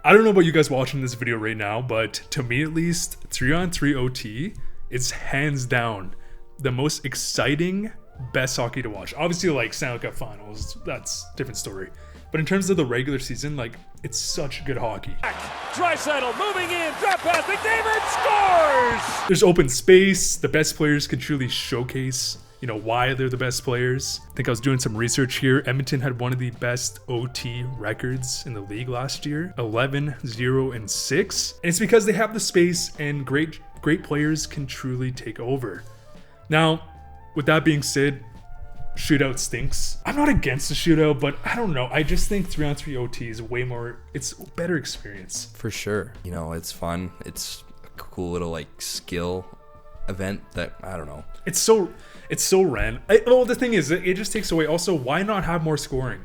I don't know about you guys watching this video right now, but to me at least, 3-on-3 OT is hands down the most exciting, best hockey to watch. Obviously, like Stanley Cup Finals, that's a different story. But in terms of the regular season, like, it's such good hockey. Draisaitl moving in, drop pass, McDavid scores! There's open space. The best players can truly showcase, why they're the best players. I think I was doing some research here. Edmonton had one of the best OT records in the league last year, 11-0-6. And it's because they have the space and great players can truly take over. Now, with that being said, shootout stinks. I'm not against the shootout, but I don't know. I just think 3-on-3 OT is way more, it's a better experience. For sure. It's fun. It's a cool little skill event that, I don't know. It's so random. Well, the thing is, it just takes away. Also, why not have more scoring?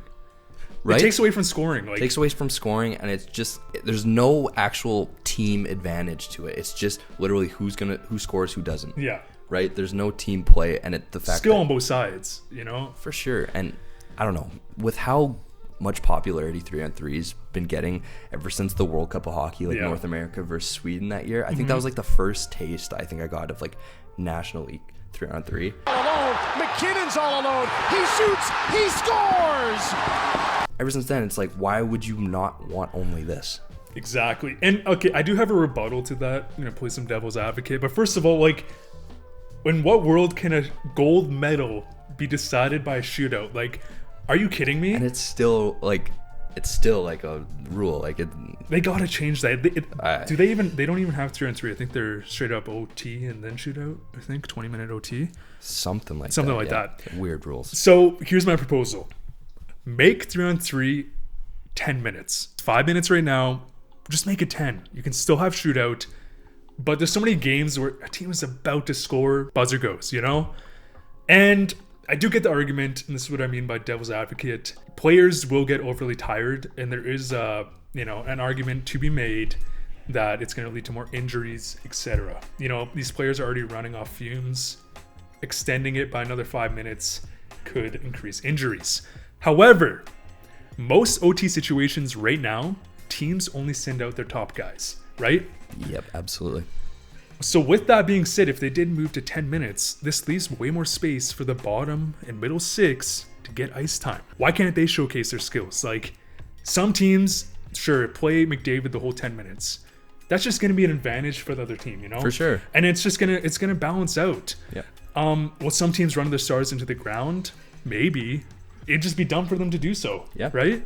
Right? It takes away from scoring. It takes away from scoring, and it's just, there's no actual team advantage to it. It's just literally who scores, who doesn't. Yeah. Right? There's no team play, and the fact skill on both sides, For sure. And I don't know, with how much popularity 3-on-3's been getting ever since the World Cup of Hockey, North America versus Sweden that year, I think that was the first taste I think I got of National League 3-on-3. All alone, McKinnon's all alone. He shoots, he scores. Ever since then, it's why would you not want only this? Exactly. And okay, I do have a rebuttal to that. I'm gonna play some devil's advocate. But first of all, in what world can a gold medal be decided by a shootout? Are you kidding me? And it's still a rule. They gotta change that. They don't even have 3-on-3. I think they're straight up OT and then shootout. I think 20-minute OT. Something like that. Weird rules. So here's my proposal. Make 3-on-3 10 minutes. 5 minutes right now. Just make it 10. You can still have shootout. But there's so many games where a team is about to score, buzzer goes, And I do get the argument, and this is what I mean by devil's advocate. Players will get overly tired, and there is, an argument to be made that it's going to lead to more injuries, etc. These players are already running off fumes. Extending it by another 5 minutes could increase injuries. However, most OT situations right now, teams only send out their top guys, right? Yep, absolutely. So with that being said, if they did move to 10 minutes, this leaves way more space for the bottom and middle six to get ice time. Why can't they showcase their skills? Some teams, sure, play McDavid the whole 10 minutes. That's just going to be an advantage for the other team, For sure. And it's going to balance out. Yeah. Will some teams run their stars into the ground? Maybe. It'd just be dumb for them to do so. Yeah. Right?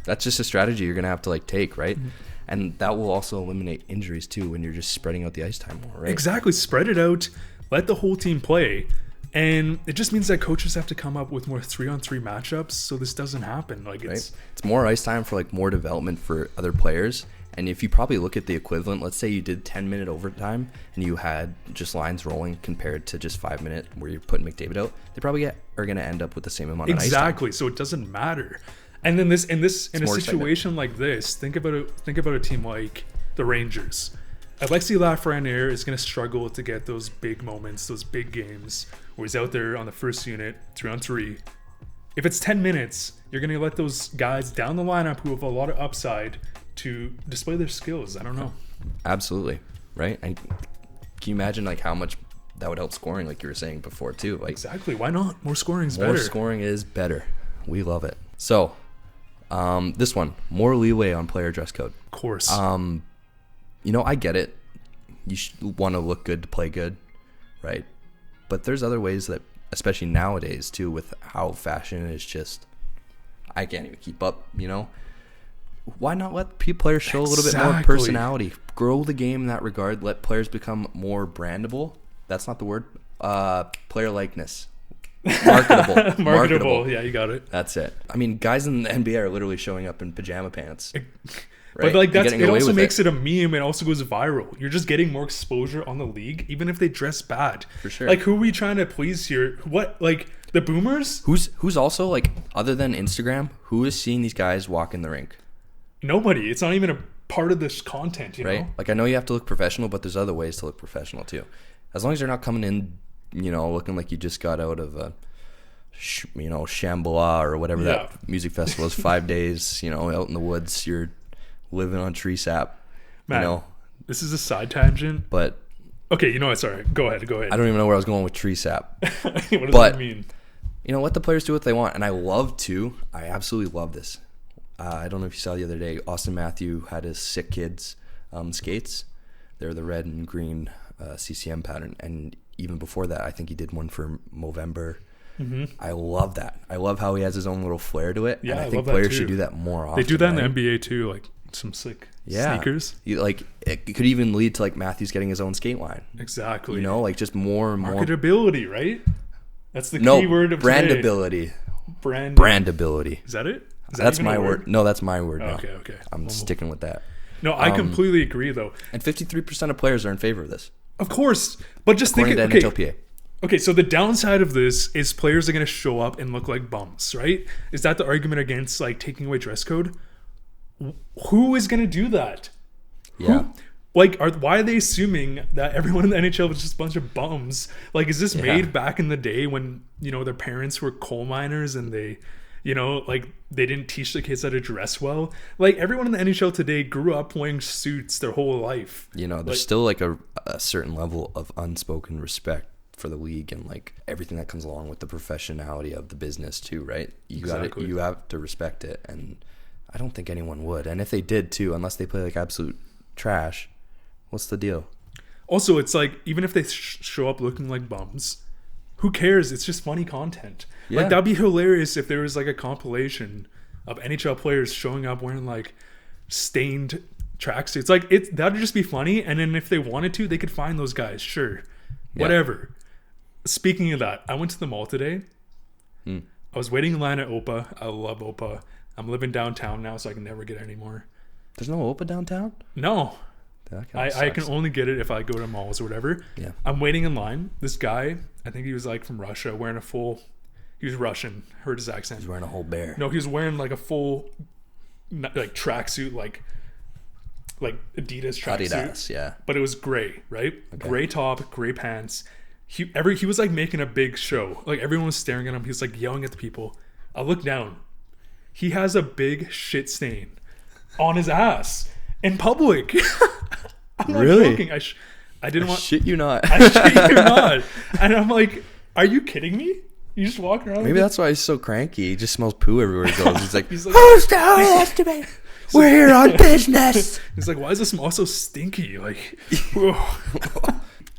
That's just a strategy you're going to have to take, right? Mm-hmm. And that will also eliminate injuries too when you're just spreading out the ice time more, right? Exactly. Spread it out. Let the whole team play. And it just means that coaches have to come up with more 3-on-3 matchups so this doesn't happen. It's more ice time for more development for other players. And if you probably look at the equivalent, let's say you did 10-minute overtime and you had just lines rolling compared to just 5-minute where you're putting McDavid out, they probably are going to end up with the same amount of ice time. Exactly. So it doesn't matter. And then in a situation like this, think about a team like the Rangers. Alexis Lafreniere is going to struggle to get those big moments, those big games where he's out there on the first unit, 3-on-3. If it's 10 minutes, you're going to let those guys down the lineup who have a lot of upside to display their skills. I don't know. Absolutely. Right? And can you imagine how much that would help scoring, like you were saying before too? Exactly. Why not? More scoring is better. More scoring is better. We love it. So, this one, more leeway on player dress code. Of course. I get it. You want to look good to play good, right? But there's other ways that, especially nowadays too, with how fashion is just, I can't even keep up, Why not let players show a little bit more personality? Grow the game in that regard. Let players become more brandable. That's not the word. Player likeness. Marketable. Marketable. Yeah, you got it. That's it. I mean, guys in the NBA are literally showing up in pajama pants. Right? But it also makes it a meme. It also goes viral. You're just getting more exposure on the league, even if they dress bad. For sure. Who are we trying to please here? What, the boomers? Who's also other than Instagram, who is seeing these guys walk in the rink? Nobody. It's not even a part of this content, you know? I know you have to look professional, but there's other ways to look professional too. As long as you're not coming in, looking like you just got out of a, Shambhala or whatever that music festival is, 5 days, out in the woods. You're living on tree sap. Man, You know, this is a side tangent. but Okay, you know what? Sorry. Go ahead. I don't even know where I was going with tree sap. What does But- that mean? You know, let the players do what they want, and I absolutely love this. I don't know if you saw the other day, Austin Matthew had his sick kids skates. They're the red and green CCM pattern, and even before that, I think he did one for Movember. Mm-hmm. I love that. I love how he has his own little flair to it, Yeah, and I I think love that players too. should do that more often. They do that in right? the NBA too, like some sick sneakers. It could even lead to like Matthews getting his own skate line. Exactly. You know, like just more and more. Marketability, right? That's the key word of today. brandability. Brand. Brandability. Is that it? Is that That's even a my word. No, that's my word. now. Okay. I'm Well, sticking with that. No, I completely agree, though. And 53% of players are in favor of this, Of course, but just according think. to Okay, NHLPA. okay. So the downside of this is players are going to show up and look like bums, right? Is that the argument against like taking away dress code? Who is going to do that? Yeah. Like, why are they assuming that everyone in the NHL was just a bunch of bums? Like, is this made back in the day when, you know, their parents were coal miners and they, you know, like they didn't teach the kids how to dress well? Like, everyone in the NHL today grew up wearing suits their whole life. You know, there's still like a certain level of unspoken respect for the league and like everything that comes along with the professionality of the business too, right? You have to respect it, and I don't think anyone would. And if they did too, unless they play like absolute trash, what's the deal? Also, it's like, even if they show up looking like bums, who cares? It's just funny content. Yeah. Like, that'd be hilarious if there was like a compilation of NHL players showing up wearing like stained tracksuits. Like, that'd just be funny. And then if they wanted to, they could find those guys. Sure. Whatever. Speaking of that, I went to the mall today. I was waiting in line at Opa. I love Opa. I'm living downtown now, so I can never get any more. There's no Opa downtown? No. That kinda I can sucks. only get it if I go to malls or whatever. Yeah. I'm waiting in line. This guy, I think he was like from Russia, wearing he was Russian. Heard his accent. He's wearing a whole bear. No, he was wearing like a full like tracksuit, like Adidas tracksuit. Adidas, yeah. But it was gray, right? Okay. Gray top, gray pants. He was like making a big show. Like, everyone was staring at him. He was like yelling at the people. I looked down. He has a big shit stain on his ass in public. I'm not Really? joking. I didn't want. Shit you not. I shit you not. And I'm like, are you kidding me? You just walk around. Maybe that's why he's so cranky. He just smells poo everywhere he goes. He's like, He's like, who's down yesterday? We're here on business. he's like, why is this mall so stinky? Like,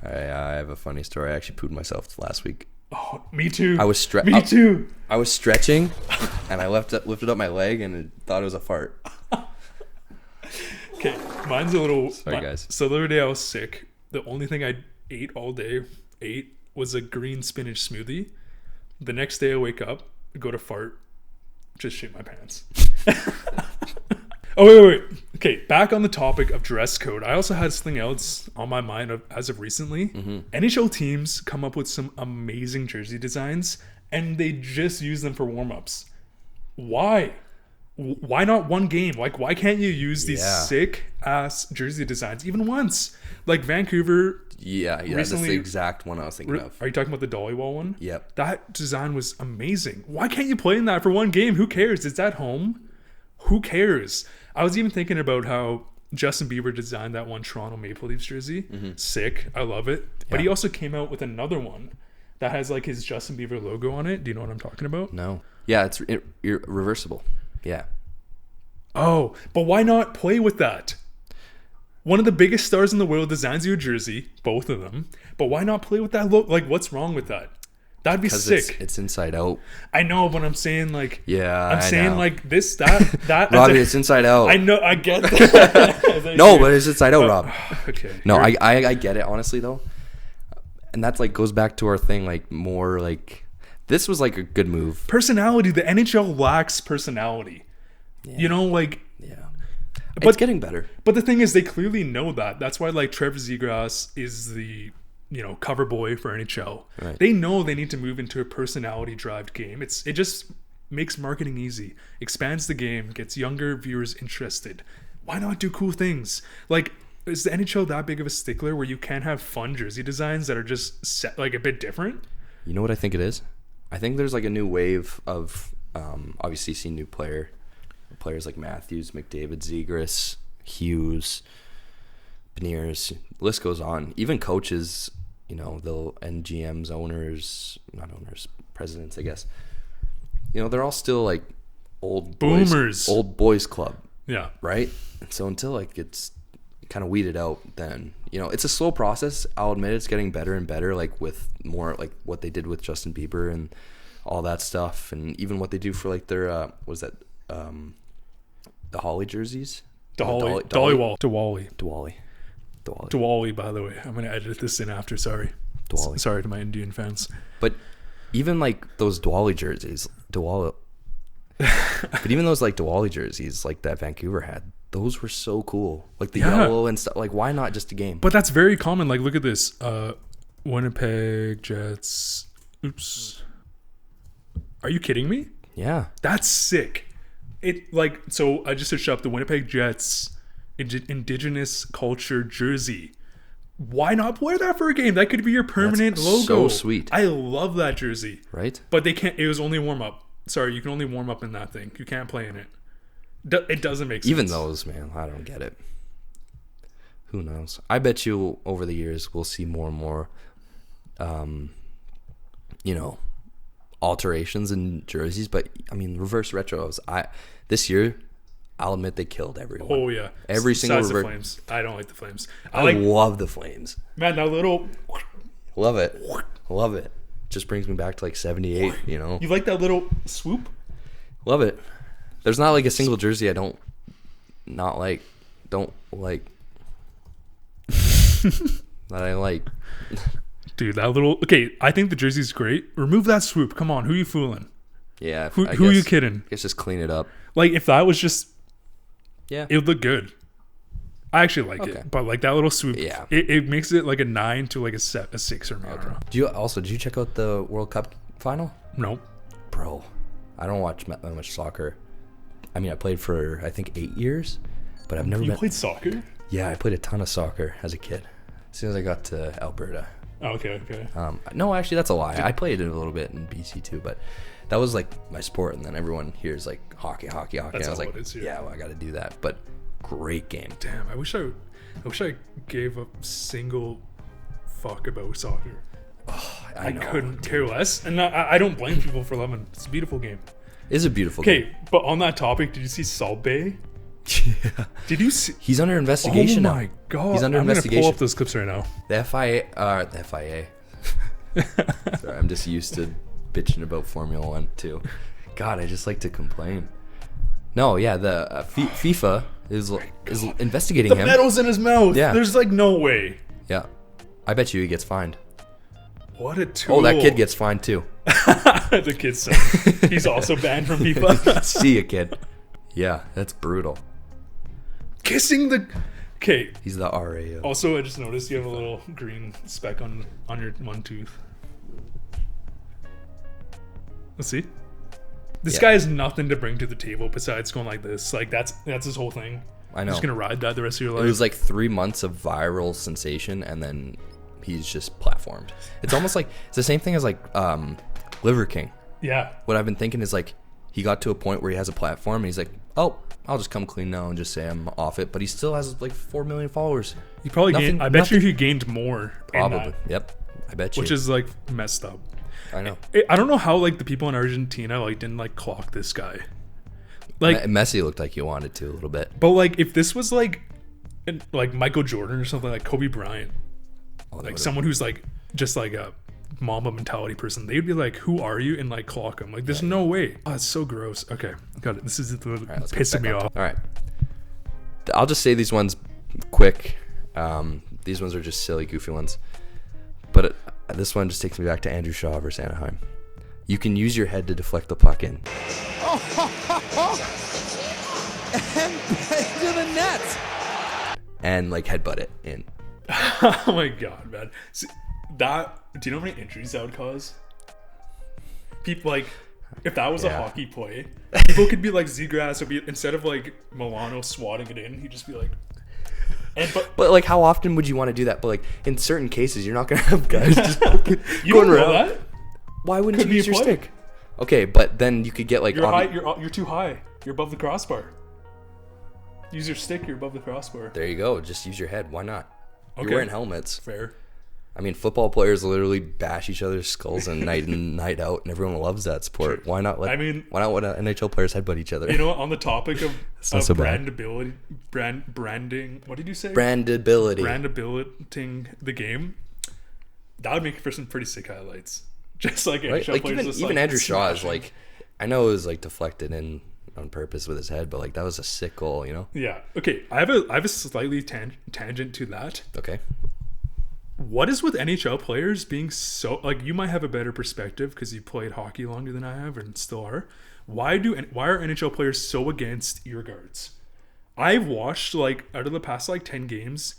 I have a funny story. I actually pooed myself last week. oh, me too. I was Me too. I was lifted up my leg and it thought it was a fart. Okay, mine's a little. Sorry, guys. So the other day I was sick. The only thing I ate all day was a green spinach smoothie. The next day I wake up, go to fart, just shit my pants. Oh, wait. Okay, back on the topic of dress code. I also had something else on my mind as of recently. NHL teams come up with some amazing jersey designs, and they just use them for warm-ups. Why? Why not one game? Like, why can't you use these sick-ass jersey designs even once? Like, Vancouver... Yeah, that's the exact one I was thinking of. Are you talking about the Dollywall one? Yep. That design was amazing. Why can't you play in that for one game? Who cares? It's at home. Who cares? I was even thinking about how Justin Bieber designed that one Toronto Maple Leafs jersey. Sick. I love it. But he also came out with another one that has like his Justin Bieber logo on it. Do you know what I'm talking about? No. Yeah, it's reversible. Yeah. Oh, but why not play with that? One of the biggest stars in the world designs you a jersey, both of them. But why not play with that look? Like, what's wrong with that? That'd be sick. It's inside out. I know, but I'm saying like, Yeah, I'm saying know. like this, that. Robbie, it's inside out. I know, I get that. No, but it's inside out, Rob. Okay. No, I get it, honestly, though. And that's like goes back to our thing, like more like this was like a good move. Personality. The NHL lacks personality. Yeah. You know, like. Yeah. But It's getting better. But the thing is, they clearly know that. That's why like Trevor Zegras is the cover boy for NHL. Right. They know they need to move into a personality driven game. It just makes marketing easy, expands the game, gets younger viewers interested. Why not do cool things? Like, is the NHL that big of a stickler where you can't have fun jersey designs that are just set like a bit different? You know what I think it is? I think there's like a new wave of obviously seeing new players like Matthews, McDavid, Zegras, Hughes, Beniers, list goes on. Even coaches, and GMs, not owners, presidents, I guess. They're all still like old boomers, old boys club. Yeah. Right. And so until like it's kind of weeded out, then it's a slow process. I'll admit it's getting better and better, like with more like what they did with Justin Bieber and all that stuff, and even what they do for like their the Holly jerseys. Diwali. By the way, I'm gonna edit this in after. Sorry to my Indian fans. But even like those Diwali jerseys, but even those like Diwali jerseys like that Vancouver had, those were so cool. Like the yellow and stuff. Like, why not just a game? But that's very common. Like, look at this. Winnipeg Jets. Oops. Are you kidding me? Yeah. That's sick. So I just searched up the Winnipeg Jets Indigenous culture jersey. Why not wear that for a game? That could be your permanent logo. So sweet. I love that jersey. Right? But they can't. It was only warm up. Sorry, you can only warm up in that thing. You can't play in it. It doesn't make sense. Even those, man, I don't get it. Who knows? I bet you over the years we'll see more and more, alterations in jerseys. But I mean, reverse retros. This year, I'll admit they killed everyone. Oh yeah, every single reverse. reverse. Flames. I don't like the Flames. I love the Flames. Man, that little. Love it. Love it. Just brings me back to like 78. You like that little swoop? Love it. There's not like a single jersey I don't like that I like. Dude, that little... Okay, I think the jersey's great. Remove that swoop. Come on, who you fooling? Yeah. Who are you kidding? Let's just clean it up. Like, if that was just... Yeah. It would look good. I actually like it. But like that little swoop, yeah, it makes it like a 9 to like a 6 or maybe. Did you check out the World Cup final? No. Bro, I don't watch that much soccer. I mean, I played for, I think, 8 years, but I've never You played soccer? Yeah, I played a ton of soccer as a kid. As soon as I got to Alberta. Oh, okay. No, actually, that's a lie. I played it a little bit in BC too, but that was like my sport, and then everyone hears like hockey. That's and I was all like, it is here. yeah, well, I got to do that. But great game. Damn, I wish I gave a single fuck about soccer. Oh, I couldn't care less, and I don't blame people for loving it. It's a beautiful game. It's a beautiful game. Okay, but on that topic, did you see Salbe? Yeah. Did you see? He's under investigation now. Oh my god. He's under investigation. I'm gonna pull up those clips right now. The FIA. Sorry, I'm just used to bitching about Formula 1 too. God, I just like to complain. No, yeah, the FIFA is investigating him. The metal's in his mouth. Yeah. There's like no way. Yeah. I bet you he gets fined. What a tool. Oh, that kid gets fined too. The kid's son. He's also banned from FIFA. See ya, kid. Yeah, that's brutal. Kissing the... Okay. He's the RA. Also, I just noticed you have a little green speck on your one tooth. Let's see. This guy has nothing to bring to the table besides going like this. Like, that's his whole thing. I know. You're just going to ride that the rest of your life. It was like 3 months of viral sensation, and then he's just platformed. It's almost like... It's the same thing as like Liver King. Yeah. What I've been thinking is like, he got to a point where he has a platform, and he's like, oh, I'll just come clean now and just say I'm off it. But he still has like 4 million followers. He probably gained... I bet you he gained more. Probably. Yep. I bet you. Which is like messed up. I know. I don't know how like the people in Argentina like didn't like clock this guy. Like Messi looked like he wanted to a little bit. But like if this was like Michael Jordan or something, like Kobe Bryant, like someone who's like just like a Mamba mentality person, they'd be like, "Who are you?" and like clock him. Like there's no way. Oh, it's so gross. Okay, got it. This is pissing me off. All right, I'll just say these ones quick. These ones are just silly, goofy ones. But this one just takes me back to Andrew Shaw versus Anaheim. You can use your head to deflect the puck in. And into the net. And like headbutt it in. Oh my god, man. See, that, do you know how many injuries that would cause? People like, if that was a hockey play, people could be like Zegras would be, instead of like Milano swatting it in, he'd just be like... But like, how often would you want to do that? But like, in certain cases, you're not gonna have guys just you don't know that? Why wouldn't you use your stick? Okay, but then you could get like you're too high. You're above the crossbar. Use your stick. You're above the crossbar. There you go. Just use your head. Why not? Okay. You're wearing helmets. Fair. I mean, football players literally bash each other's skulls and night in, night out, and everyone loves that sport. True. Why not? Why not let NHL players headbutt each other? You know what? On the topic of not so bad. branding, what did you say? Brandability. The game. That would make for some pretty sick highlights. Just like Right? NHL Like players, just, even like, Andrew Shaw is smashing. like, I know it was like deflected in on purpose with his head, but like that was a sick goal, you know? Yeah. Okay. I have a slightly tangent to that. Okay. What is with NHL players being so like? You might have a better perspective because you played hockey longer than I have and still are. Why are NHL players so against ear guards? I've watched like out of the past like 10 games,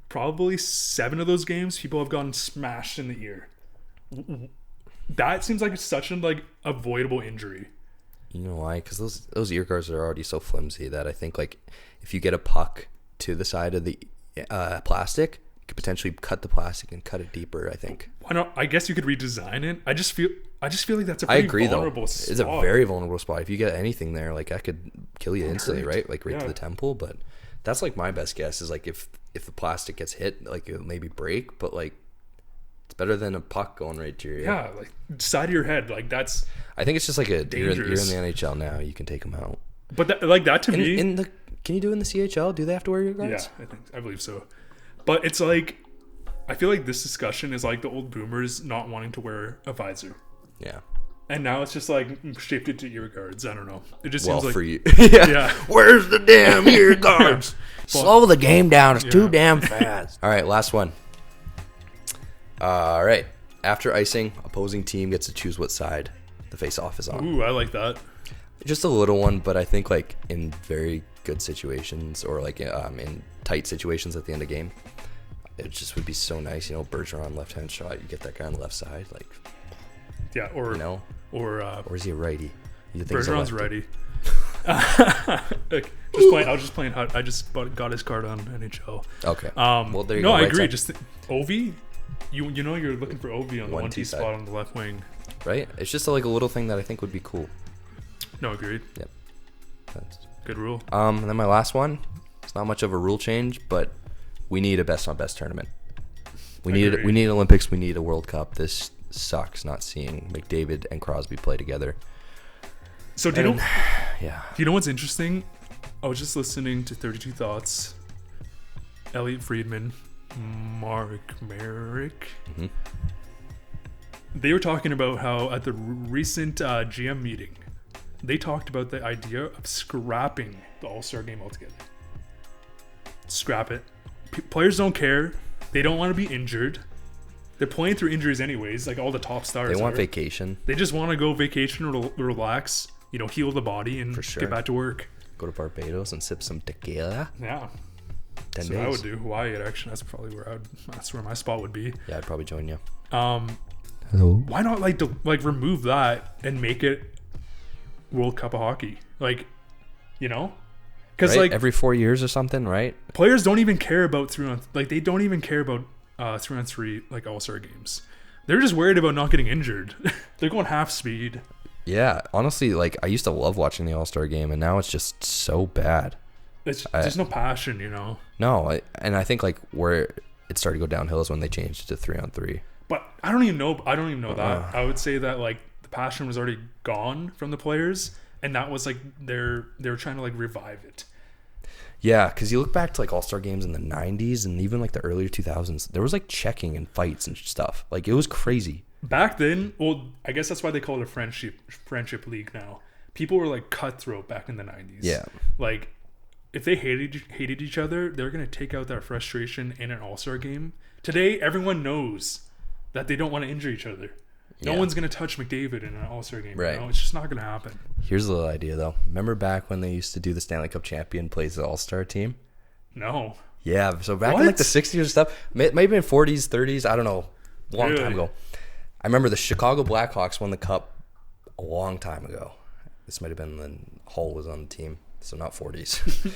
probably 7 of those games, people have gotten smashed in the ear. That seems like it's such an like avoidable injury. You know why? Because those ear guards are already so flimsy that I think like if you get a puck to the side of the plastic, you could potentially cut the plastic and cut it deeper. I think. Why not? I guess you could redesign it. I just feel like that's a I pretty agree though. vulnerable spot. It's a very vulnerable spot. If you get anything there, like that could kill you instantly, hurt. right? Like right Yeah. to the temple. But that's like my best guess is like if the plastic gets hit, like it'll maybe break, but like it's better than a puck going right to your ear. Yeah, like side of your head, like that's. I think it's just like you're in the Dangerous. NHL now. You can take them out. But that to me, Can you do it in the CHL? Do they have to wear ear guards? yeah, I believe so. But it's like, I feel like this discussion is like the old boomers not wanting to wear a visor, Yeah. and now it's just like shifted to ear guards. I don't know. It just Well, seems like for you. yeah. Where's the damn ear guards? Slow the game down. It's too Yeah. damn fast. All right, last one. All right. After icing, opposing team gets to choose what side the face-off is on. Ooh, I like that. Just a little one, but I think like in very good situations or like in tight situations at the end of the game, it just would be so nice. You know, Bergeron left-hand shot. You get that guy on the left side, like Yeah, or you know, or or is he a righty? You think he's a Bergeron's lefty? ready. Like, just playing. I was just playing. I just got his card on NHL. Okay. Well, there you no, go. I Right agree. side. Just Ovi, you know you're looking for Ovi on the 1-2 1-2 side. spot on the left wing. Right? It's just like a little thing that I think would be cool. No, agreed. Yep. That's, Good rule. and then my last one. It's not much of a rule change, but we need a best on best tournament. We Agreed. need Olympics. We need a World Cup. This sucks not seeing McDavid and Crosby play together. So do you know? Yeah. Do you know what's interesting? I was just listening to 32 Thoughts. Elliot Friedman, Mark Merrick. Mm-hmm. They were talking about how at the recent GM meeting, they talked about the idea of scrapping the All-Star game altogether. Scrap it. Players don't care. They don't want to be injured. They're playing through injuries anyways, like all the top stars. They want are. vacation. They just want to go vacation, relax, heal the body, and For sure. get back to work. Go to Barbados and sip some tequila. Yeah. 10 So days. I would do Hawaii. Actually, that's probably that's where my spot would be. Yeah, I'd probably join you. Hello. Why not remove that and make it World Cup of Hockey? Because Right? Every 4 years or something, right? players don't even care about they don't even care about 3-on-3 like All-Star games. They're just worried about not getting injured. They're going half speed. Yeah, honestly, like I used to love watching the All-Star game, and now it's just so bad. There's no passion, No, and I think like where it started to go downhill is when they changed it to 3-on-3. But I don't even know that. I would say that like the passion was already gone from the players, and that was like they were trying to like revive it. Yeah, because you look back to like All-Star games in the 90s and even like the earlier 2000s, there was like checking and fights and stuff. Like it was crazy. Back then, well, I guess that's why they call it a friendship league now. People were like cutthroat back in the 90s. Yeah. Like if they hated each other, they're gonna take out that frustration in an All-Star game. Today, everyone knows that they don't want to injure each other. No Yeah. one's gonna touch McDavid in an All-Star game. Right. It's just not gonna happen. Here's a little idea though. Remember back when they used to do the Stanley Cup champion plays the All-Star team? No. Yeah, so back in What? like the 60s or stuff, maybe in 40s, 30s, I don't know, long time Really? ago. I remember the Chicago Blackhawks won the cup a long time ago. This might have been when Hull was on the team, so not 40s.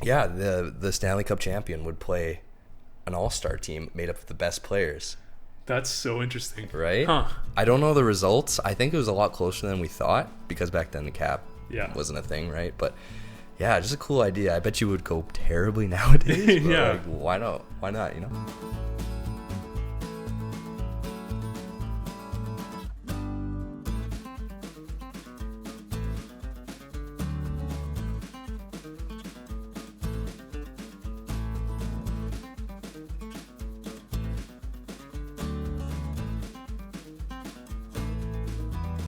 Yeah, the Stanley Cup champion would play an all-star team made up of the best players, That's so interesting. right? Huh. I don't know the results. I think it was a lot closer than we thought because back then the cap Yeah. wasn't a thing, right? But Yeah, just a cool idea. I bet you would go terribly nowadays. But Yeah. like, why not? Why not? You know.